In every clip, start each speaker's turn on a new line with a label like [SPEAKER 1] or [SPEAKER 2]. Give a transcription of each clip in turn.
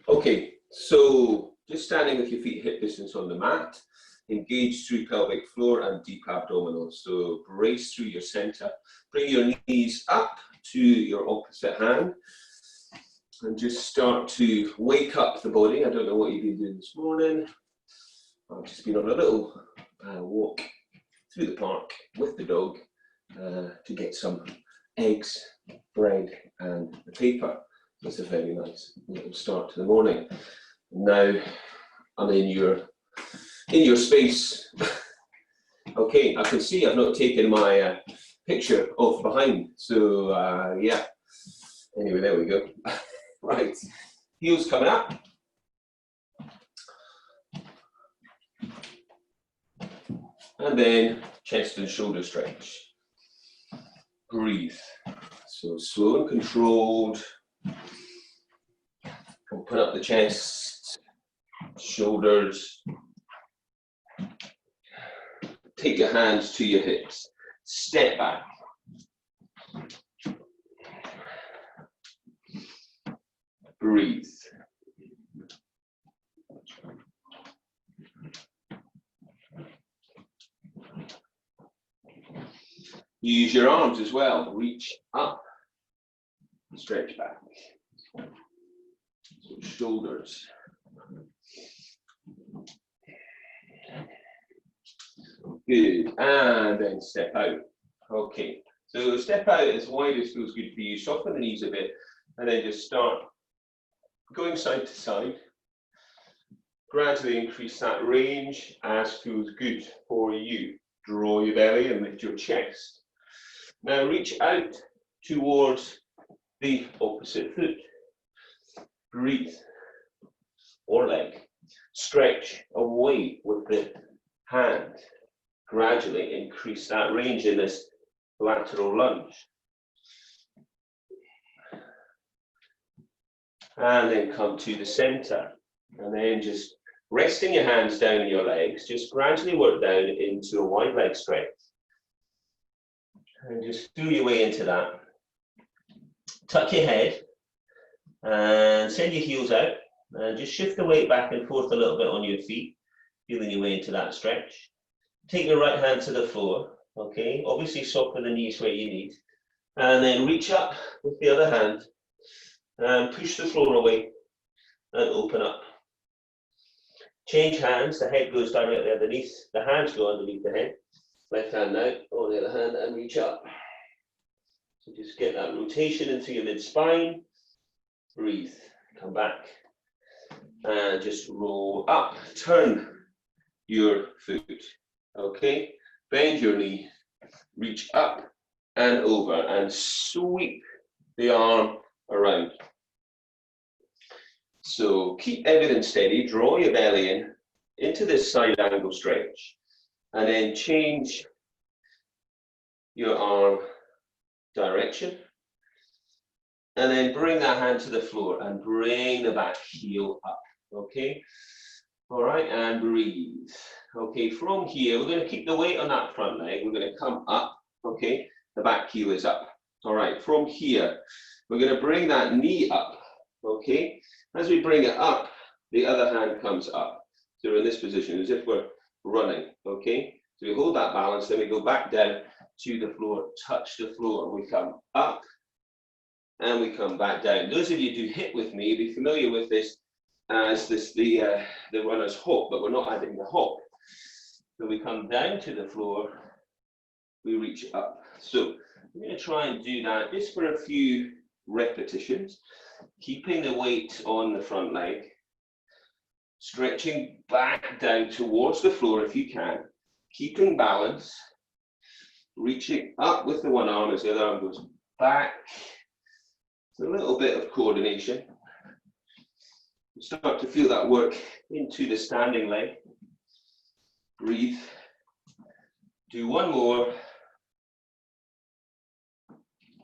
[SPEAKER 1] Okay, so just standing with your feet hip distance on the mat, engage through pelvic floor and deep abdominals. So brace through your center, bring your knees up to your opposite hand, and just start to wake up the body. I don't know what you've been doing this morning. I've just been on a little walk through the park with the dog to get some eggs, bread and the paper. It's a very nice little start to the morning. Now I'm in your space. Okay, I can see I've not taken my picture off behind, so yeah. Anyway, there we go. Right, heels coming up. And then chest and shoulder stretch. Breathe. So slow and controlled. Open up the chest, shoulders. Take your hands to your hips. Step back. Breathe. Use your arms as well. Reach up. Stretch back. So shoulders. Good. And then step out. Okay. So step out as wide as feels good for you. Soften the knees a bit. And then just start going side to side. Gradually increase that range as feels good for you. Draw your belly and lift your chest. Now reach out towards the opposite foot. Breathe. Or leg. Stretch away with the hand. Gradually increase that range in this lateral lunge. And then come to the center. And then just resting your hands down on your legs, just gradually work down into a wide leg stretch. And just feel your way into that. Tuck your head and send your heels out. And just shift the weight back and forth a little bit on your feet, feeling your way into that stretch. Take your right hand to the floor, okay? Obviously soften the knees where you need. And then reach up with the other hand and push the floor away and open up. Change hands, the head goes directly underneath, the hands go underneath the head. Left hand out, on the other hand, and reach up. So just get that rotation into your mid-spine. Breathe, come back. And just roll up, turn your foot. Okay, bend your knee, reach up and over, and sweep the arm around. So keep everything steady, draw your belly in, into this side angle stretch, and then change your arm direction. And then bring that hand to the floor and bring the back heel up, okay? All right, and breathe. Okay, from here, we're going to keep the weight on that front leg. We're going to come up, okay? The back heel is up. All right, from here, we're going to bring that knee up, okay? As we bring it up, the other hand comes up. So we're in this position as if we're running, okay? So we hold that balance, then we go back down to the floor, touch the floor. We come up and we come back down. Those of you who hit with me, be familiar with this as the runner's hop, but we're not adding the hop. So we come down to the floor, we reach up. So I'm going to try and do that just for a few repetitions, keeping the weight on the front leg, stretching back down towards the floor if you can, keeping balance, reaching up with the one arm as the other arm goes back. It's a little bit of coordination. Start to feel that work into the standing leg. Breathe. Do one more.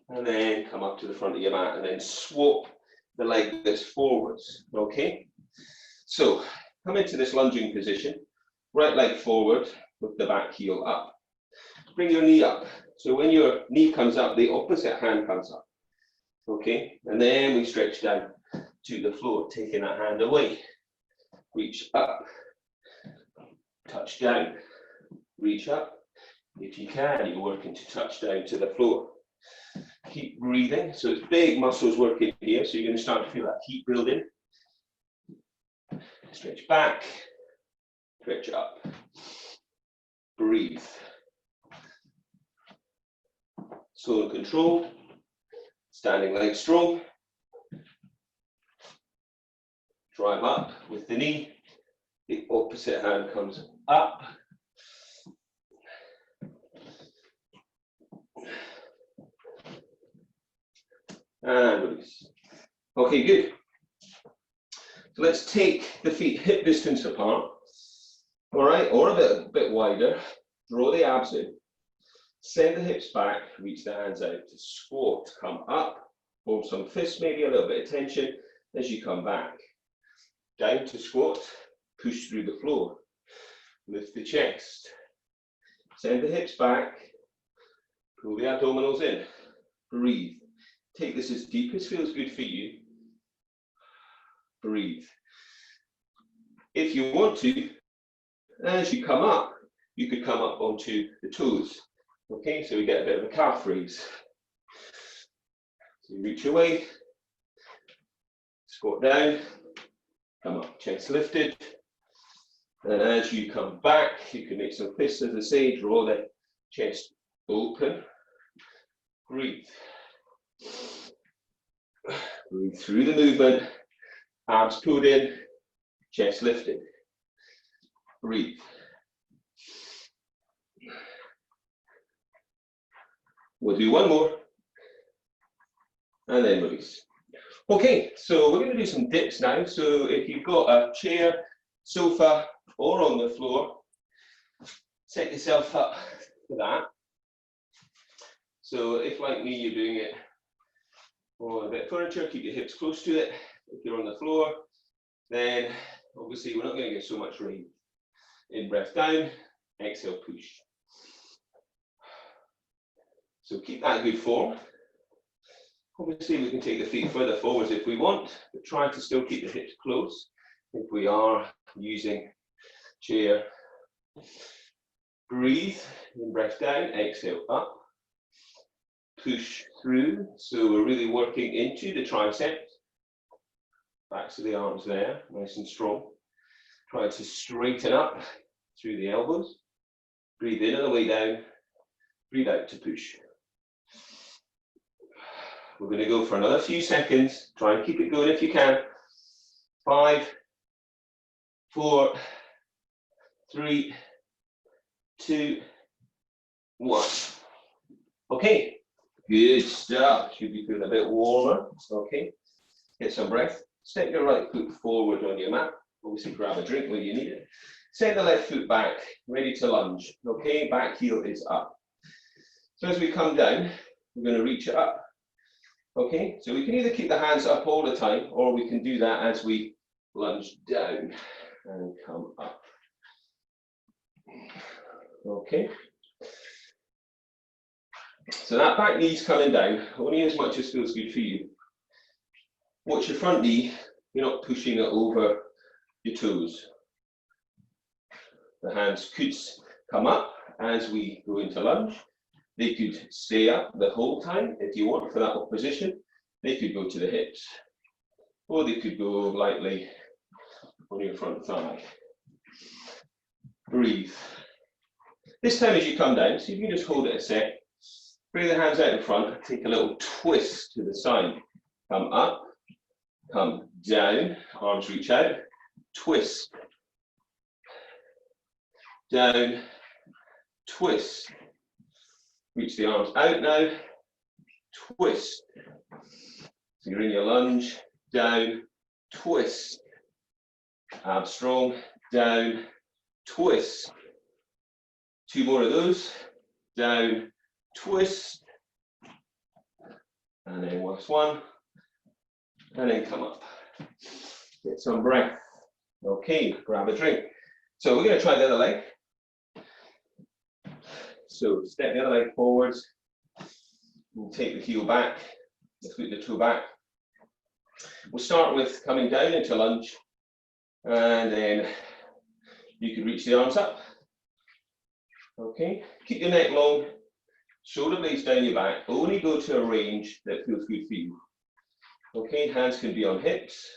[SPEAKER 1] And then come up to the front of your mat and then swap the leg this forwards. Okay? So come into this lunging position. Right leg forward with the back heel up. Bring your knee up. So when your knee comes up, the opposite hand comes up. Okay? And then we stretch down. to the floor, taking that hand away. Reach up, touch down, reach up. If you can, you're working to touch down to the floor. Keep breathing. So it's big muscles working here. So you're going to start to feel that heat building. Stretch back, stretch up, breathe. Slow and controlled. Standing leg strong. Drive up with the knee. The opposite hand comes up. And release. Okay, good. So let's take the feet hip distance apart. All right, or a bit wider. Draw the abs in. Send the hips back, reach the hands out to squat. Come up, form some fists, maybe a little bit of tension as you come back. Down to squat, push through the floor. Lift the chest. Send the hips back, pull the abdominals in. Breathe. Take this as deep as feels good for you. Breathe. If you want to, as you come up, you could come up onto the toes. Okay, so we get a bit of a calf raise. So you reach away, squat down, come up, chest lifted. And as you come back, you can make some fists, as I say, draw the chest open. Breathe. Breathe through the movement, abs pulled in, chest lifted. Breathe. We'll do one more, and then release. Okay, so we're going to do some dips now. So if you've got a chair, sofa, or on the floor, set yourself up for that. So if, like me, you're doing it on a bit of furniture, keep your hips close to it. If you're on the floor, then obviously we're not going to get so much range. In breath down, exhale, push. So keep that good form. Obviously we can take the feet further forwards if we want, but try to still keep the hips close if we are using chair. Breathe, in breath down, exhale up. Push through, so we're really working into the triceps. Backs of the arms there, nice and strong. Try to straighten up through the elbows. Breathe in on the way down, breathe out to push. We're going to go for another few seconds. Try and keep it going if you can. 5, 4, 3, 2, 1. Okay, good stuff. Should be feeling a bit warmer. Okay, get some breath. Step your right foot forward on your mat. Obviously grab a drink when you need it. Send the left foot back, ready to lunge. Okay, back heel is up. So as we come down, we're going to reach it up. Okay, so we can either keep the hands up all the time, or we can do that as we lunge down and come up. Okay. So that back knee's coming down, only as much as feels good for you. Watch your front knee, you're not pushing it over your toes. The hands could come up as we go into lunge. They could stay up the whole time if you want for that opposition. They could go to the hips, or they could go lightly on your front thigh. Breathe. This time as you come down, so you can just hold it a sec. Bring the hands out in front, take a little twist to the side. Come up, come down, arms reach out, twist. Down, twist. Reach the arms out now, twist. So you're in your lunge, down, twist. Abs strong, down, twist. 2 more of those, down, twist. And then last one, and then come up. Get some breath. Okay, grab a drink. So we're going to try the other leg. So step the other leg forwards. We'll take the heel back, the foot, the toe back. We'll start with coming down into lunge, and then you can reach the arms up. Okay, keep your neck long, shoulder blades down your back, only go to a range that feels good for you. Okay, hands can be on hips.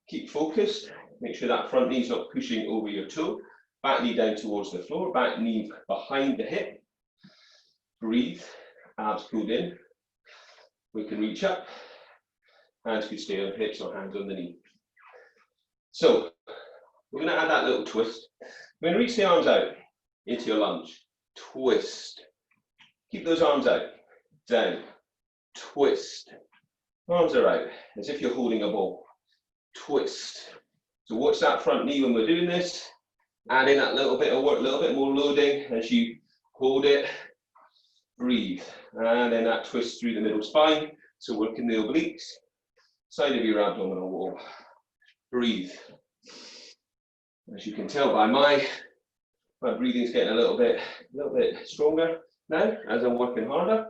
[SPEAKER 1] Keep focused, make sure that front knee is not pushing over your toe. Back knee down towards the floor, back knee behind the hip. Breathe, abs pulled in. We can reach up. Hands could stay on hips or hands on the knee. So, we're going to add that little twist. We're going to reach the arms out into your lunge. Twist. Keep those arms out. Down. Twist. Arms are out, as if you're holding a ball. Twist. So watch that front knee when we're doing this. Add in that little bit of work, a little bit more loading as you hold it. Breathe. And then that twist through the middle spine. So working the obliques. Side of your abdominal wall. Breathe. As you can tell by my breathing's getting a little bit stronger now as I'm working harder.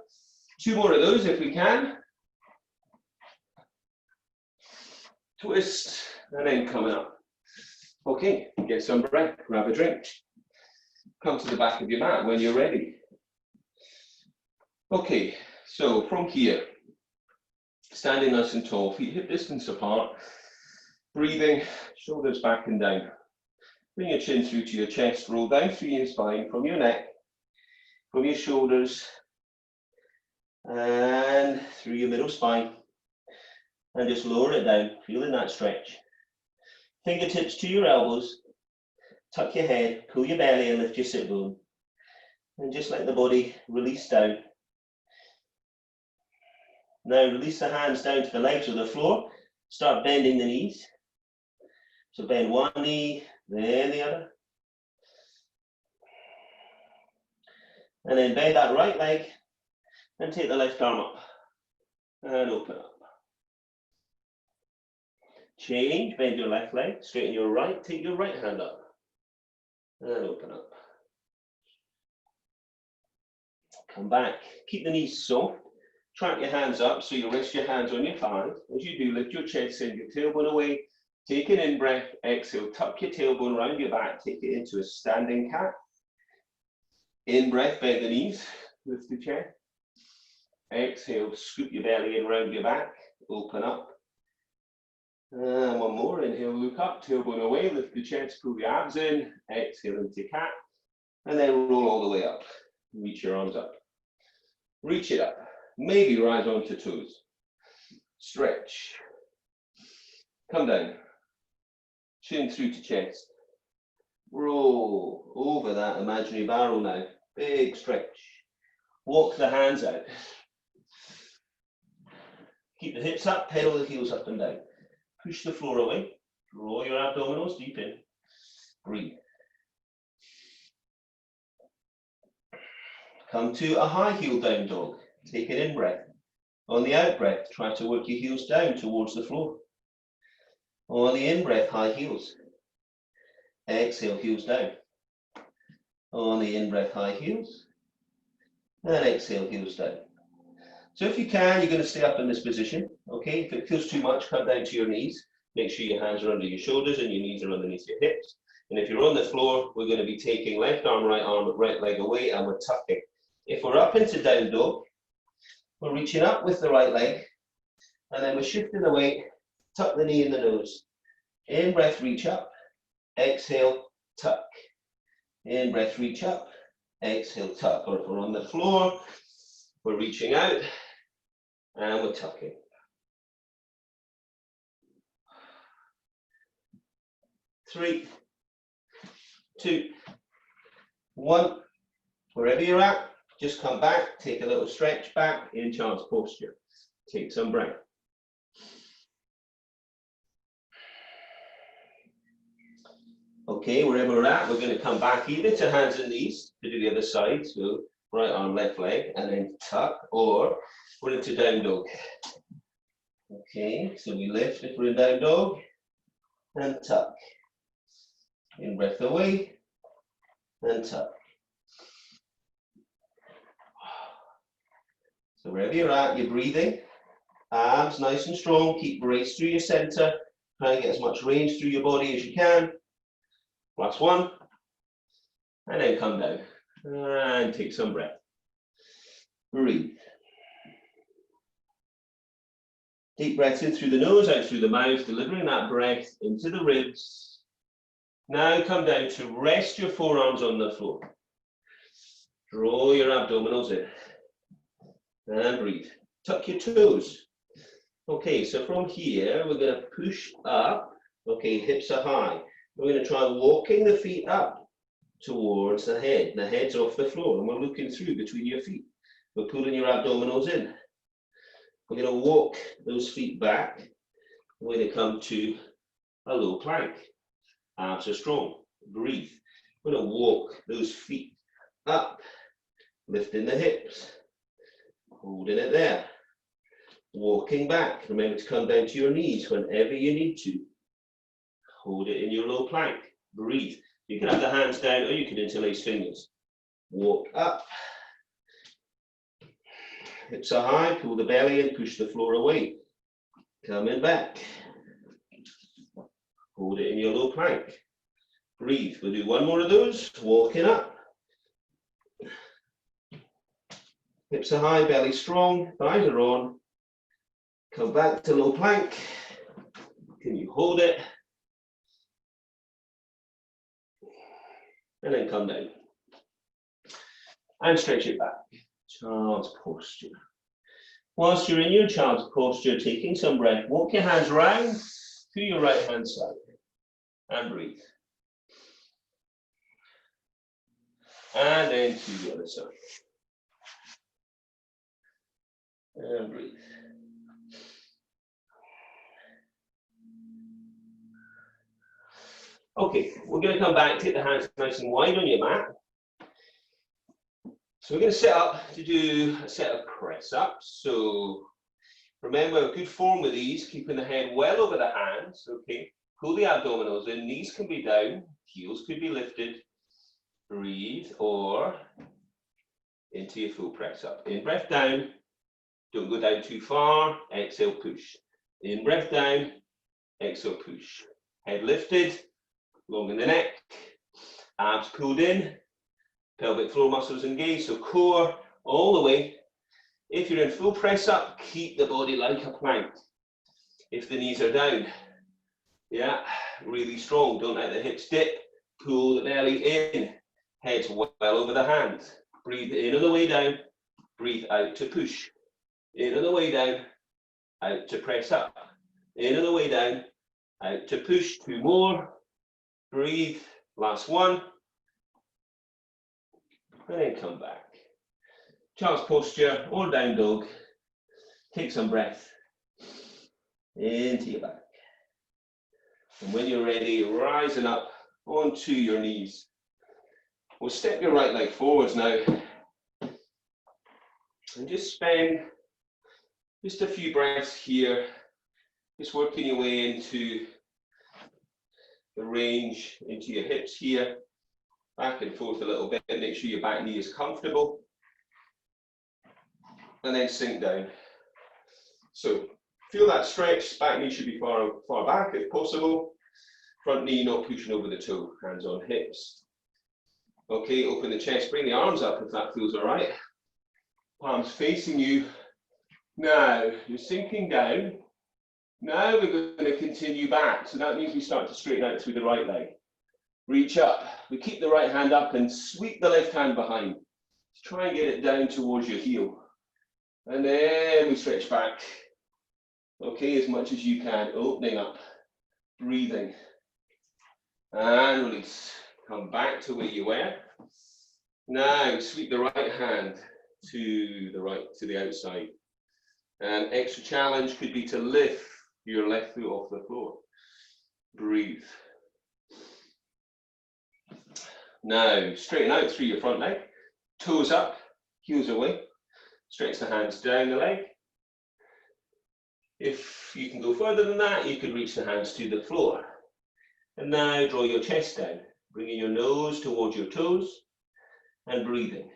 [SPEAKER 1] 2 more of those if we can. Twist, and then coming up. Okay, get some breath, grab a drink. Come to the back of your mat when you're ready. Okay, so from here, standing nice and tall, feet hip distance apart, breathing, shoulders back and down. Bring your chin through to your chest, roll down through your spine, from your neck, from your shoulders, and through your middle spine. And just lower it down, feeling that stretch. Fingertips to your elbows, tuck your head, pull your belly and lift your sit bone. And just let the body release down. Now release the hands down to the legs or the floor. Start bending the knees. So bend one knee, then the other. And then bend that right leg and take the left arm up and open up. Change, bend your left leg, straighten your right, take your right hand up and open up. Come back, keep the knees soft, track your hands up so you rest your hands on your thighs. As you do, lift your chest, send your tailbone away, take an in-breath, exhale, tuck your tailbone around your back, take it into a standing cat. In-breath, bend the knees, lift the chest. Exhale, scoop your belly in around your back, open up. And one more, inhale, look up, tailbone away, lift the chest, pull the abs in, exhale into cat, and then roll all the way up. Reach your arms up. Reach it up, maybe rise onto toes. Stretch. Come down. Chin through to chest. Roll over that imaginary barrel now. Big stretch. Walk the hands out. Keep the hips up, pedal the heels up and down. Push the floor away, draw your abdominals deep in, breathe. Come to a high heel down dog, take an in breath. On the out breath, try to work your heels down towards the floor. On the in breath, high heels. Exhale, heels down. On the in breath, high heels. And exhale, heels down. So if you can, you're going to stay up in this position, okay? If it feels too much, come down to your knees. Make sure your hands are under your shoulders and your knees are underneath your hips. And if you're on the floor, we're going to be taking left arm, right leg away, and we're tucking. If we're up into down dog, we're reaching up with the right leg, and then we're shifting the weight, tuck the knee in the nose. In breath, reach up, exhale, tuck. In breath, reach up, exhale, tuck. Or if we're on the floor, we're reaching out and we're tucking. Three, two, one. Wherever you're at, just come back, take a little stretch back in child's posture. Take some breath. Okay, wherever we're at, we're going to come back either to hands and knees to do the other side. So right arm, left leg, and then tuck, or we're into down dog. Okay, so we lift if we're in down dog, and tuck. In breath away, and tuck. So wherever you're at, you're breathing. Abs nice and strong. Keep brace through your center. Try and get as much range through your body as you can. Last one. And then come down. And take some breath. Breathe. Deep breath in through the nose, out through the mouth, delivering that breath into the ribs. Now come down to rest your forearms on the floor. Draw your abdominals in. And breathe. Tuck your toes. Okay, so from here, we're going to push up. Okay, hips are high. We're going to try walking the feet up towards the head. The head's off the floor, and we're looking through between your feet. We're pulling your abdominals in. We're going to walk those feet back. We're going to come to a low plank. Abs are strong. Breathe. We're going to walk those feet up, lifting the hips, holding it there. Walking back. Remember to come down to your knees whenever you need to. Hold it in your low plank. Breathe. You can have the hands down or you can interlace fingers. Walk up. Hips are high. Pull the belly in. Push the floor away. Coming back. Hold it in your low plank. Breathe. We'll do one more of those. Walking up. Hips are high. Belly strong. Thighs are on. Come back to low plank. Can you hold it? And then come down. And stretch it back. Child's posture. Whilst you're in your child's posture, taking some breath, walk your hands round to your right hand side. And breathe. And then to the other side. And breathe. Okay, we're going to come back, take the hands nice and wide on your mat. So we're going to set up to do a set of press ups. So remember, a good form with these, keeping the head well over the hands. Okay, pull the abdominals in, knees can be down, heels could be lifted. Breathe, or into your full press up. In breath down, don't go down too far, exhale, push. In breath down, exhale, push. Head lifted. Long in the neck, abs pulled in, pelvic floor muscles engaged, so core all the way. If you're in full press up, keep the body like a plank. If the knees are down, yeah, really strong, don't let the hips dip, pull the belly in, head well over the hands. Breathe in on the way down, breathe out to push. In on the way down, out to press up. In on the way down, out to push. Two more. Breathe, last one, and then come back. Child's posture or down dog. Take some breath into your back. And when you're ready, rising up onto your knees. We'll step your right leg forwards now. And just spend just a few breaths here, just working your way into the range into your hips here, back and forth a little bit. Make sure your back knee is comfortable, and then sink down. So feel that stretch. Back knee should be far back if possible. Front knee not pushing over the toe. Hands on hips. Okay, open the chest. Bring the arms up if that feels all right. Palms facing you. Now you're sinking down. Now we're going to continue back. So that means we start to straighten out through the right leg. Reach up. We keep the right hand up and sweep the left hand behind. Try and get it down towards your heel. And then we stretch back. Okay, as much as you can. Opening up. Breathing. And release. Come back to where you were. Now sweep the right hand to the right, to the outside. And extra challenge could be to lift your left foot off the floor. Breathe. Now, straighten out through your front leg. Toes up, heels away. Stretch the hands down the leg. If you can go further than that, you can reach the hands to the floor. And now draw your chest down, bringing your nose towards your toes and breathing.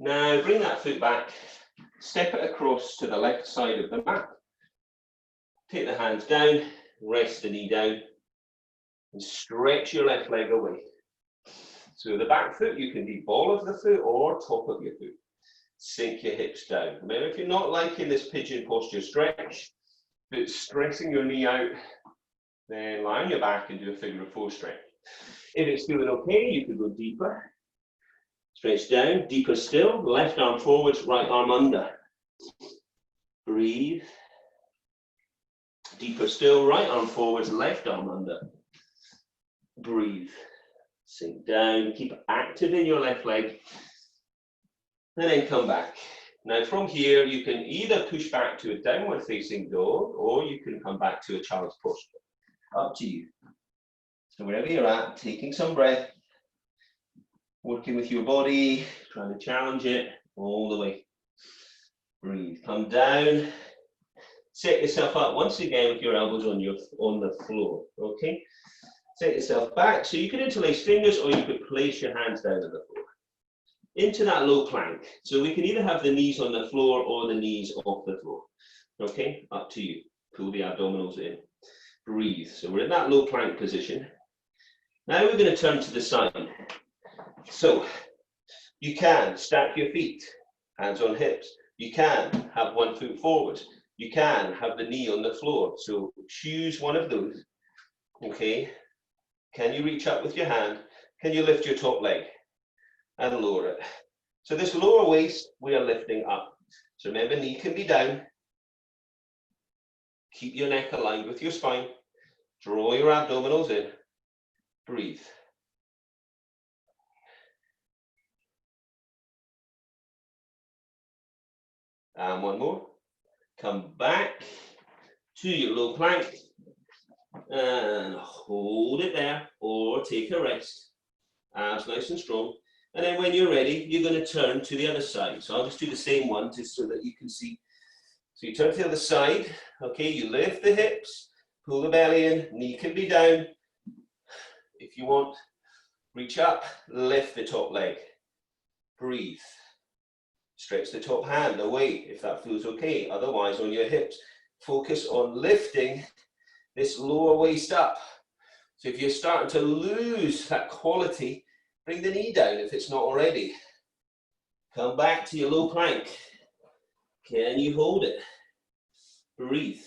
[SPEAKER 1] Now, bring that foot back step it across to the left side of the mat. Take the hands down, rest the knee down, and stretch your left leg away. So the back foot, you can be ball of the foot or top of your foot. Sink your hips down. Remember, if you're not liking this pigeon posture stretch, but it's stressing your knee out, then lie on your back and do a figure of 4 stretch. If it's feeling okay, you can go deeper. Stretch down, deeper still. Left arm forwards, right arm under. Breathe. Deeper still, right arm forwards, left arm under. Breathe. Sink down, keep active in your left leg. And then come back. Now from here, you can either push back to a downward facing dog, or you can come back to a child's posture. Up to you. So wherever you're at, taking some breath, working with your body, trying to challenge it all the way. Breathe, come down. Set yourself up once again with your elbows on the floor, okay? Set yourself back, so you can interlace fingers or you could place your hands down on the floor. Into that low plank. So we can either have the knees on the floor or the knees off the floor. Okay, up to you. Pull the abdominals in. Breathe. So we're in that low plank position. Now we're going to turn to the side. So you can stack your feet, hands on hips. You can have one foot forward. You can have the knee on the floor. So choose one of those. Okay. Can you reach up with your hand? Can you lift your top leg? And lower it. So this lower waist, we are lifting up. So remember, knee can be down. Keep your neck aligned with your spine. Draw your abdominals in. Breathe. And one more. Come back to your low plank. And hold it there, or take a rest. Abs nice and strong. And then when you're ready, you're going to turn to the other side. So I'll just do the same one just so that you can see. So you turn to the other side. Okay, you lift the hips, pull the belly in, knee can be down. If you want, reach up, lift the top leg. Breathe. Stretch the top hand away if that feels okay. Otherwise, on your hips, focus on lifting this lower waist up. So if you're starting to lose that quality, bring the knee down if it's not already. Come back to your low plank. Can you hold it? Breathe.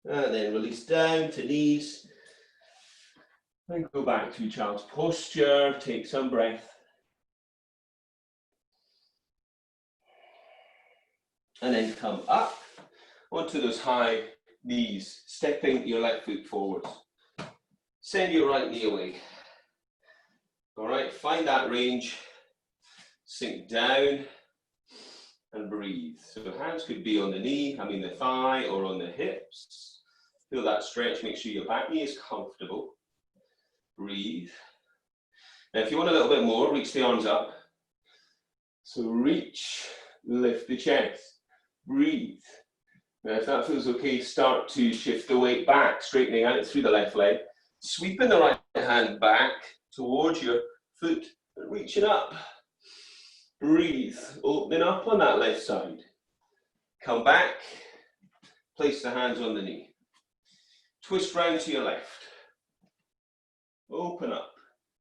[SPEAKER 1] And then release down to knees. And go back to child's posture. Take some breath. And then come up onto those high knees, stepping your left foot forwards. Send your right knee away. All right, find that range. Sink down and breathe. So hands could be on the knee, the thigh, or on the hips. Feel that stretch, make sure your back knee is comfortable. Breathe. Now if you want a little bit more, reach the arms up. So reach, lift the chest. Breathe. Now if that feels okay, start to shift the weight back, straightening out through the left leg. Sweeping the right hand back towards your foot, reaching up. Breathe, opening up on that left side. Come back, place the hands on the knee. Twist round to your left. Open up.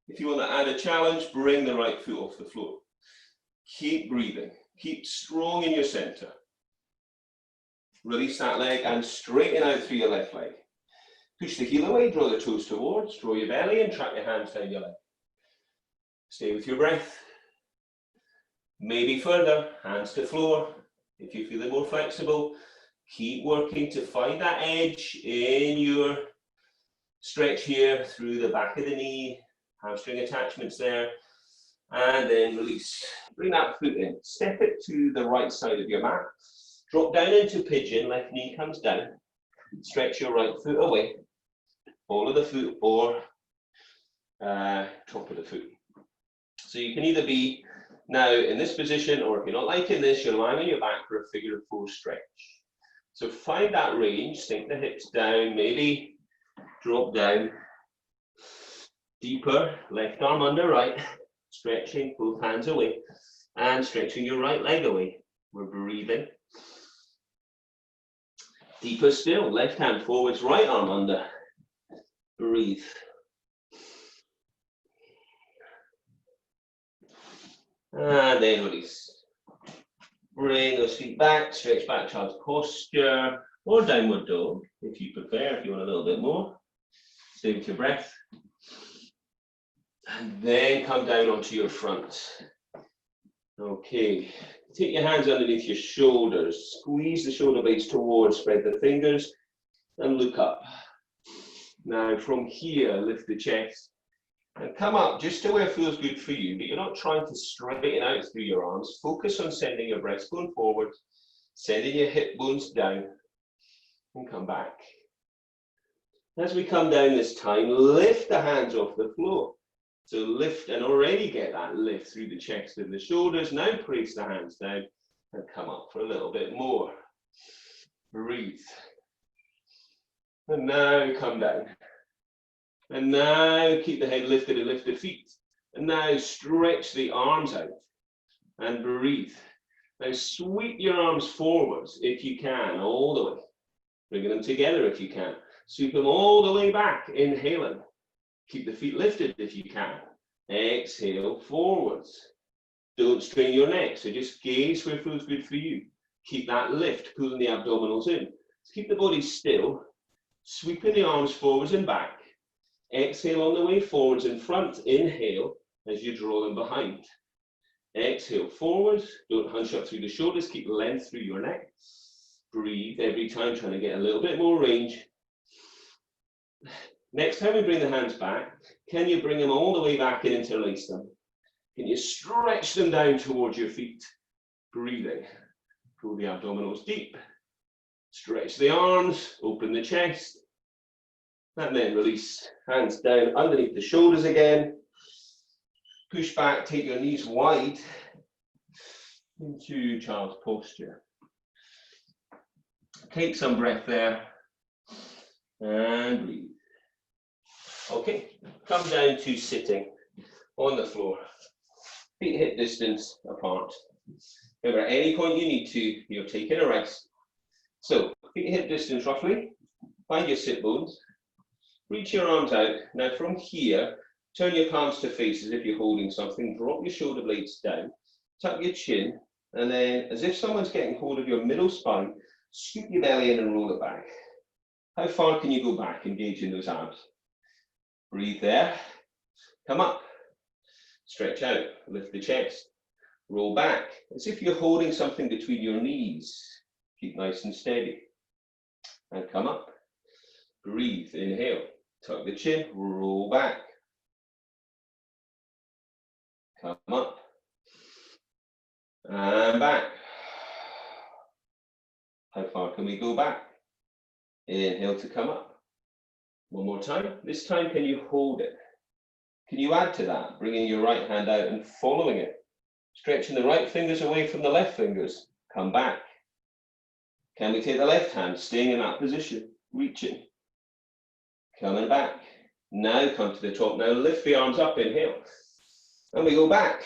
[SPEAKER 1] If you want to add a challenge, bring the right foot off the floor. Keep breathing. Keep strong in your center. Release that leg and straighten out through your left leg. Push the heel away, draw the toes towards, draw your belly and track your hands down your leg. Stay with your breath. Maybe further, hands to floor. If you feel it more flexible, keep working to find that edge in your stretch here through the back of the knee, hamstring attachments there, and then release. Bring that foot in, step it to the right side of your mat, drop down into pigeon, left knee comes down, stretch your right foot away, ball of the foot or top of the foot. So you can either be now in this position, or if you're not liking this, you're lying on your back for a figure of 4 stretch. So find that range, sink the hips down, maybe drop down, deeper, left arm under right, stretching, both hands away. And stretching your right leg away. We're breathing. Deeper still, left hand forwards, right arm under. Breathe. And then release. Bring those feet back, stretch back, child's posture, or downward dog, if you prefer, if you want a little bit more. Stay with your breath. And then come down onto your front. Okay, take your hands underneath your shoulders, squeeze the shoulder blades towards, spread the fingers, and look up. Now from here, lift the chest, and come up just to where it feels good for you, but you're not trying to straighten out through your arms. Focus on sending your breastbone forward, sending your hip bones down, and come back. As we come down this time, lift the hands off the floor. So lift and already get that lift through the chest and the shoulders. Now place the hands down and come up for a little bit more. Breathe. And now come down. And now keep the head lifted and lift the feet. And now stretch the arms out and breathe. Now sweep your arms forwards if you can, all the way. Bringing them together if you can. Sweep them all the way back, inhaling. Keep the feet lifted if you can. Exhale forwards. Don't strain your neck, so just gaze where it feels good for you. Keep that lift, pulling the abdominals in. Keep the body still, sweeping the arms forwards and back. Exhale on the way forwards and front. Inhale as you draw them behind. Exhale forwards. Don't hunch up through the shoulders. Keep length through your neck. Breathe every time, trying to get a little bit more range. Next time we bring the hands back, can you bring them all the way back and interlace them? Can you stretch them down towards your feet? Breathing. Pull the abdominals deep. Stretch the arms, open the chest. And then release. Hands down underneath the shoulders again. Push back, take your knees wide into child's posture. Take some breath there. And breathe. Okay, come down to sitting on the floor. Feet hip distance apart. Remember, at any point you need to, you're taking a rest. So, feet hip distance roughly. Find your sit bones. Reach your arms out. Now from here, turn your palms to face as if you're holding something. Drop your shoulder blades down. Tuck your chin. And then, as if someone's getting hold of your middle spine, scoop your belly in and roll it back. How far can you go back, engaging those abs? Breathe there. Come up. Stretch out. Lift the chest. Roll back, as if you're holding something between your knees. Keep nice and steady. And come up. Breathe. Inhale. Tuck the chin. Roll back. Come up. And back. How far can we go back? Inhale to come up. One more time. This time, can you hold it? Can you add to that? Bringing your right hand out and following it. Stretching the right fingers away from the left fingers. Come back. Can we take the left hand, staying in that position? Reaching. Coming back. Now come to the top. Now lift the arms up. Inhale. And we go back.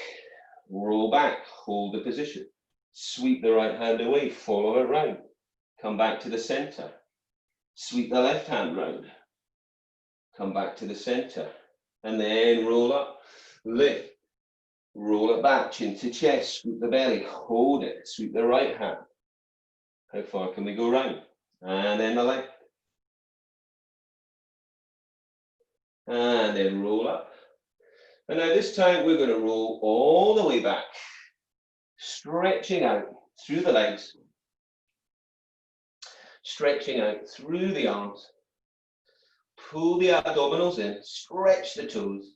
[SPEAKER 1] Roll back. Hold the position. Sweep the right hand away. Follow it round. Come back to the center. Sweep the left hand round. Come back to the center. And then roll up. Lift. Roll it back. Chin to chest. Scoop the belly. Hold it. Sweep the right hand. How far can we go round? And then the left. And then roll up. And now this time we're going to roll all the way back. Stretching out through the legs. Stretching out through the arms. Pull the abdominals in. Stretch the toes.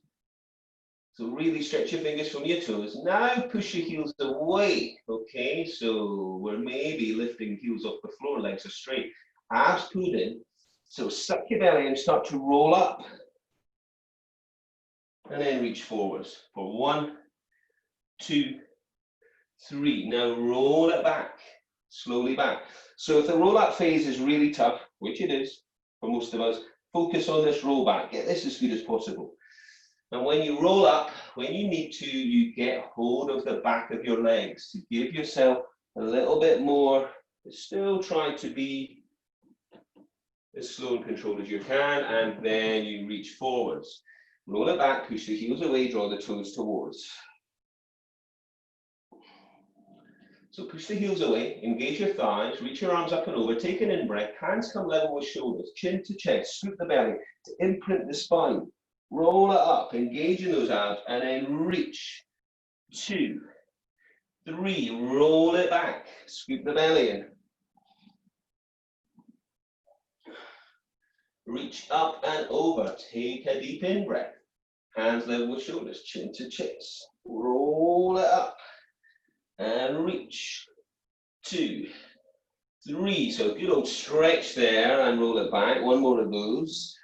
[SPEAKER 1] So really stretch your fingers from your toes. Now push your heels away. Okay, so we're maybe lifting heels off the floor, legs are straight. Abs pulled in. So suck your belly and start to roll up. And then reach forwards for 1, 2, 3. Now roll it back, slowly back. So if the roll up phase is really tough, which it is for most of us, focus on this roll back. Get this as good as possible. And when you roll up, when you need to, you get hold of the back of your legs to give yourself a little bit more, still try to be as slow and controlled as you can, and then you reach forwards. Roll it back, push the heels away, draw the toes towards. So push the heels away, engage your thighs, reach your arms up and over, take an in-breath, hands come level with shoulders, chin to chest, scoop the belly to imprint the spine. Roll it up, engage in those abs, and then reach. 2, 3, roll it back, scoop the belly in. Reach up and over, take a deep in-breath. Hands level with shoulders, chin to chest. Roll it up and reach. 2, 3, so good old stretch there and roll it back. One more of those.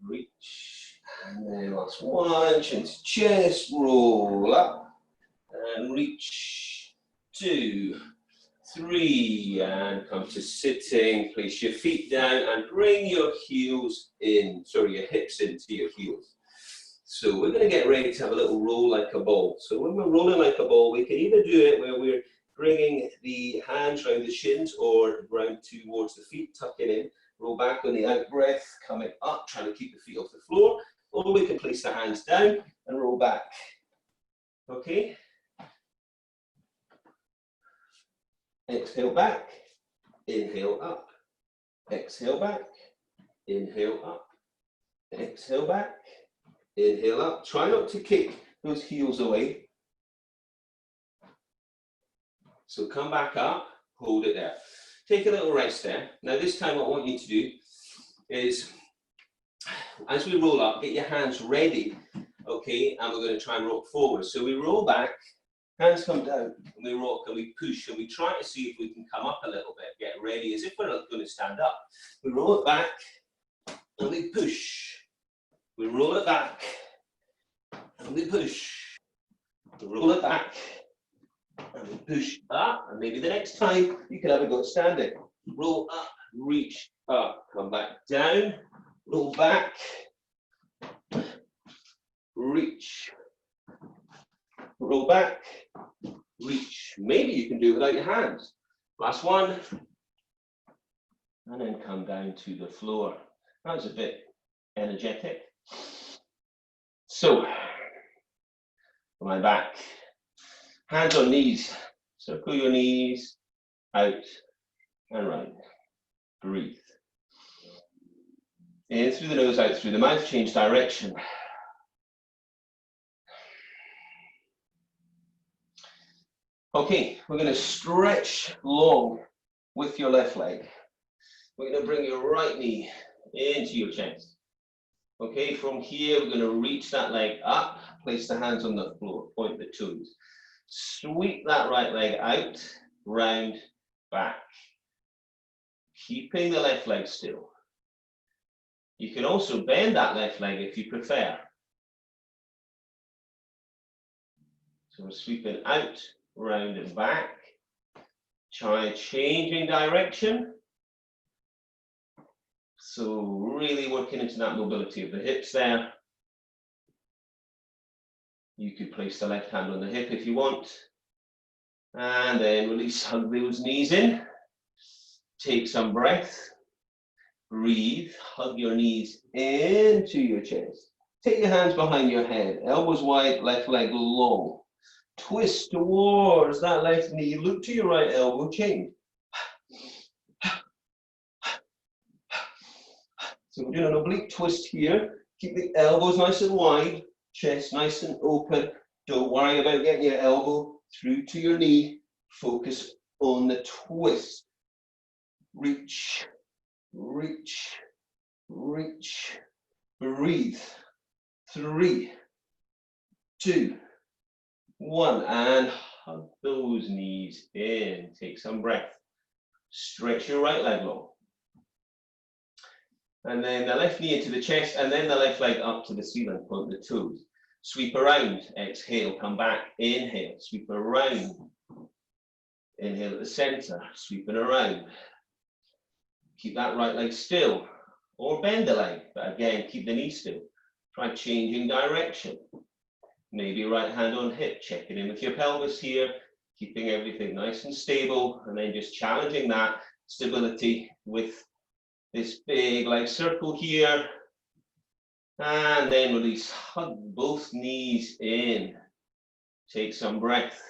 [SPEAKER 1] Reach, and then last one, chin to chest, roll up and reach. 2, 3, and come to sitting, place your feet down and bring your heels in, sorry, your hips into your heels. So we're going to get ready to have a little roll like a ball. So when we're rolling like a ball, we can either do it where we're bringing the hands around the shins or round towards the feet, tucking in, roll back on the out breath, coming up, trying to keep the feet off the floor, or we can place the hands down and roll back. Okay? Exhale back, inhale up, exhale back, inhale up, exhale back, inhale up. Try not to kick those heels away. So come back up, hold it there. Take a little rest there. Now this time what I want you to do is, as we roll up, get your hands ready, okay, and we're going to try and rock forward. So we roll back, hands come down, and we rock and we push, and we try to see if we can come up a little bit, get ready as if we're not going to stand up. We roll it back, and we push. We roll it back, and we push. We roll it back, and we push up, and maybe the next time you can have a go at standing. Roll up, reach up, come back down, roll back, reach, roll back, reach. Maybe you can do it without your hands. Last one, and then come down to the floor. That was a bit energetic. So, lie back, hands on knees, circle your knees, out and round. Breathe. In through the nose, out through the mouth, change direction. Okay, we're going to stretch long with your left leg. We're going to bring your right knee into your chest. Okay, from here we're going to reach that leg up, place the hands on the floor, point the toes. Sweep that right leg out, round, back. Keeping the left leg still. You can also bend that left leg if you prefer. So we're sweeping out, round and back. Try changing direction. So really working into that mobility of the hips there. You could place the left hand on the hip if you want. And then release, hug those knees in. Take some breath. Breathe, hug your knees into your chest. Take your hands behind your head, elbows wide, left leg long. Twist towards that left knee, look to your right elbow, change. So we're doing an oblique twist here. Keep the elbows nice and wide, chest nice and open. Don't worry about getting your elbow through to your knee. Focus on the twist. Reach, reach, reach. Breathe. 3, 2, 1, and hug those knees in. Take some breath. Stretch your right leg long. And then the left knee into the chest, and then the left leg up to the ceiling, point the toes. Sweep around, exhale, come back, inhale, sweep around. Inhale at the center, sweeping around. Keep that right leg still. or bend the leg, but again, keep the knee still. Try changing direction. Maybe right hand on hip, checking in with your pelvis here, keeping everything nice and stable, and then just challenging that stability with this big leg circle here. And then release, hug both knees in. Take some breath.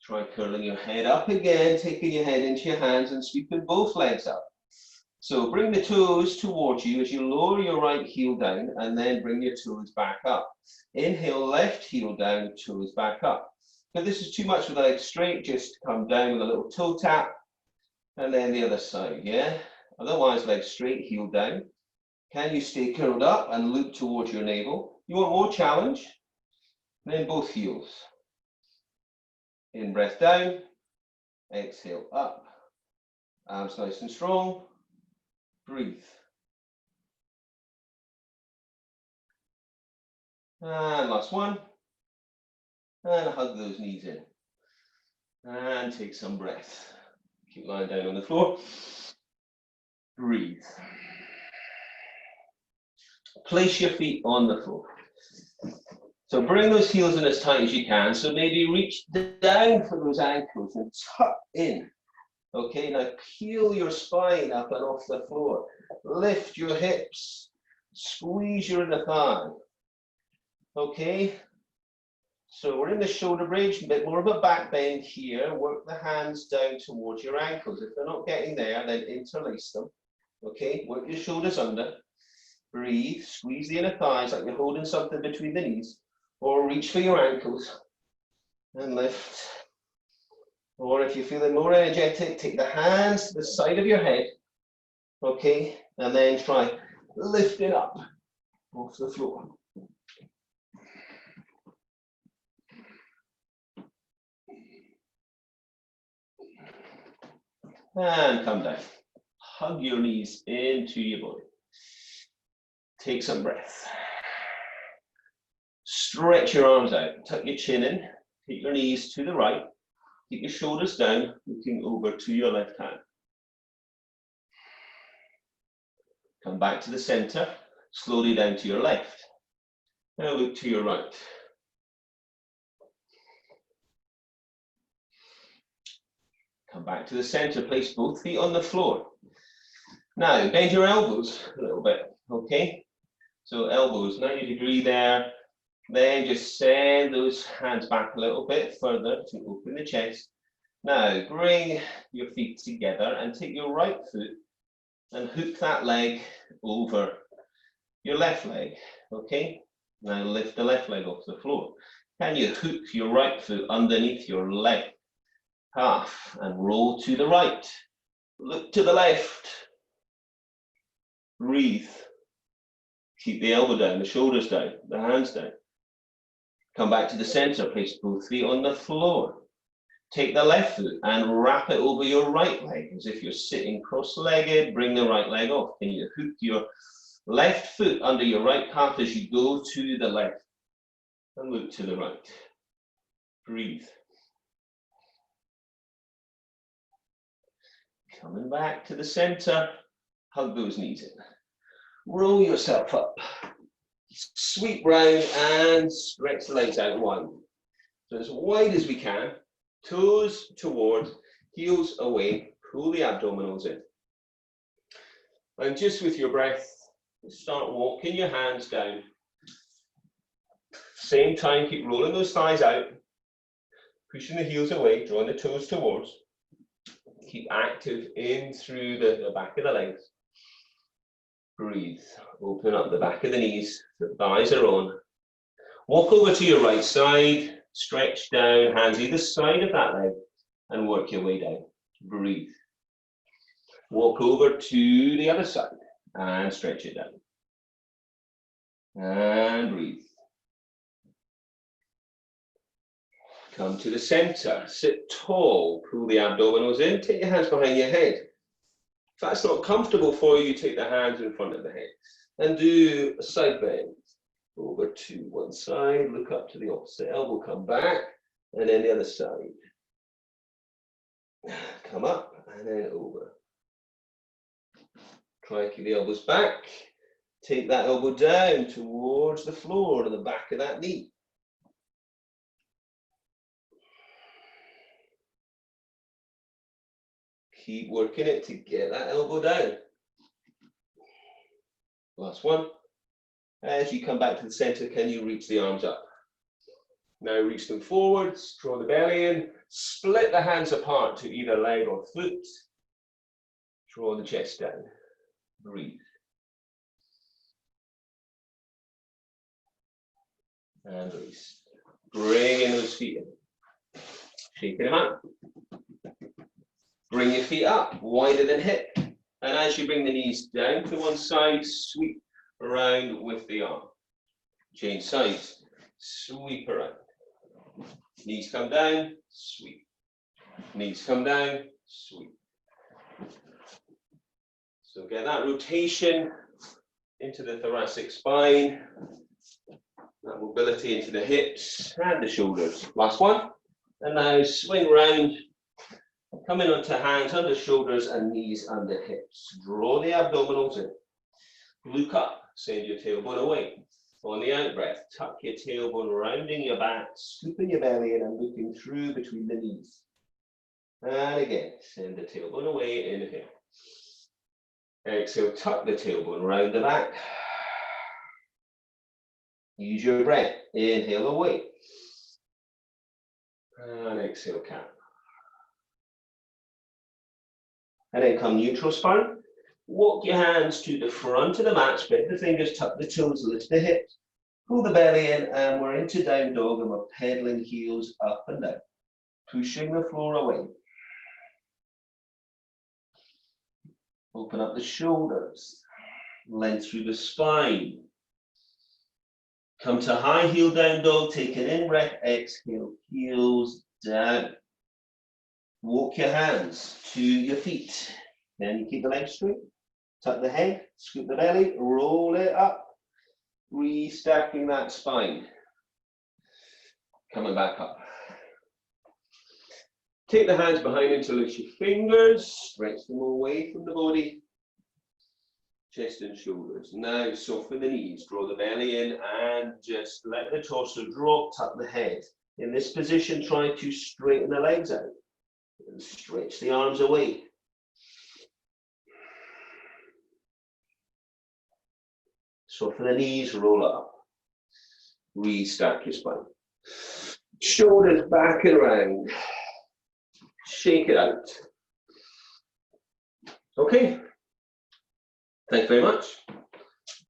[SPEAKER 1] Try curling your head up again, taking your head into your hands and sweeping both legs up. So bring the toes towards you as you lower your right heel down and then bring your toes back up. Inhale, left heel down, toes back up. If this is too much with the legs straight, just come down with a little toe tap and then the other side, yeah? Otherwise, legs straight, heel down. Can you stay curled up and loop towards your navel? You want more challenge? Then both heels. In breath down, exhale up. Arms nice and strong. Breathe. And last one. And hug those knees in. And take some breath. Keep lying down on the floor. Breathe. Place your feet on the floor. So bring those heels in as tight as you can. So maybe reach down for those ankles and tuck in. Okay, now peel your spine up and off the floor. Lift your hips. Squeeze your inner thigh. Okay, so we're in the shoulder bridge, a bit more of a back bend here. Work the hands down towards your ankles. If they're not getting there, then interlace them. Okay, work your shoulders under. Breathe, squeeze the inner thighs like you're holding something between the knees. Or reach for your ankles and lift. Or if you're feeling more energetic, take the hands to the side of your head. Okay, and then try lifting up off the floor. And come down. Hug your knees into your body. Take some breath. Stretch your arms out. Tuck your chin in. Take your knees to the right. Keep your shoulders down, looking over to your left hand. Come back to the center. Slowly down to your left. Now look to your right. Come back to the center, place both feet on the floor. Now, bend your elbows a little bit, okay? So elbows, 90-degree there. Then just send those hands back a little bit further to open the chest. Now, bring your feet together and take your right foot and hook that leg over your left leg, okay? Now lift the left leg off the floor. Can you hook your right foot underneath your left calf and roll to the right? Look to the left. Breathe. Keep the elbow down, the shoulders down, the hands down. Come back to the center, place both feet on the floor. Take the left foot and wrap it over your right leg as if you're sitting cross-legged. Bring the right leg off. Can you hook your left foot under your right calf as you go to the left and look to the right. Breathe. Coming back to the center, hug those knees in. Roll yourself up. Sweep round and stretch the legs out wide. So as wide as we can, toes towards, heels away, pull the abdominals in. And just with your breath, start walking your hands down. Same time, keep rolling those thighs out, pushing the heels away, drawing the toes towards. Keep active in through the back of the legs. Breathe. Open up the back of the knees. The thighs are on. Walk over to your right side. Stretch down, hands either side of that leg, and work your way down. Breathe. Walk over to the other side and stretch it down. And breathe. Come to the center. Sit tall. Pull the abdominals in. Take your hands behind your head. If that's not comfortable for you, take the hands in front of the head. And do a side bend. Over to one side, look up to the opposite elbow, come back, and then the other side. Come up, and then over. Try and keep the elbows back. Take that elbow down towards the floor to the back of that knee. Keep working it to get that elbow down. Last one. As you come back to the center, can you reach the arms up? Now reach them forwards, draw the belly in, split the hands apart to either leg or foot. Draw the chest down. Breathe. And release. Bring in those feet in. Shaking them out. Bring your feet up, wider than hip. And as you bring the knees down to one side, sweep around with the arm. Change sides, sweep around. Knees come down, sweep. Knees come down, sweep. So get that rotation into the thoracic spine, that mobility into the hips and the shoulders. Last one. And now swing round, come in onto hands under shoulders and knees under hips. Draw the abdominals in. Look up, send your tailbone away. On the out breath, tuck your tailbone, rounding your back, scooping your belly in and looking through between the knees. And again, send the tailbone away, inhale. Exhale, tuck the tailbone round the back. Use your breath, inhale away. And exhale, cap. And then come neutral spine. Walk your hands to the front of the mat, spread the fingers, tuck the toes, lift the hips, pull the belly in, and we're into down dog, and we're pedaling heels up and down, pushing the floor away. Open up the shoulders, length through the spine. Come to high heel down dog, take an in breath, exhale, heels down. Walk your hands to your feet. Then you keep the legs straight. Tuck the head, scoop the belly, roll it up. Restacking that spine. Coming back up. Take the hands behind into loose your fingers. Stretch them away from the body. Chest and shoulders. Now soften the knees. Draw the belly in and just let the torso drop. Tuck the head. In this position, try to straighten the legs out. And stretch the arms away. Soften the knees, roll up. Restack your spine. Shoulders back and around. Shake it out. Okay. Thanks very much.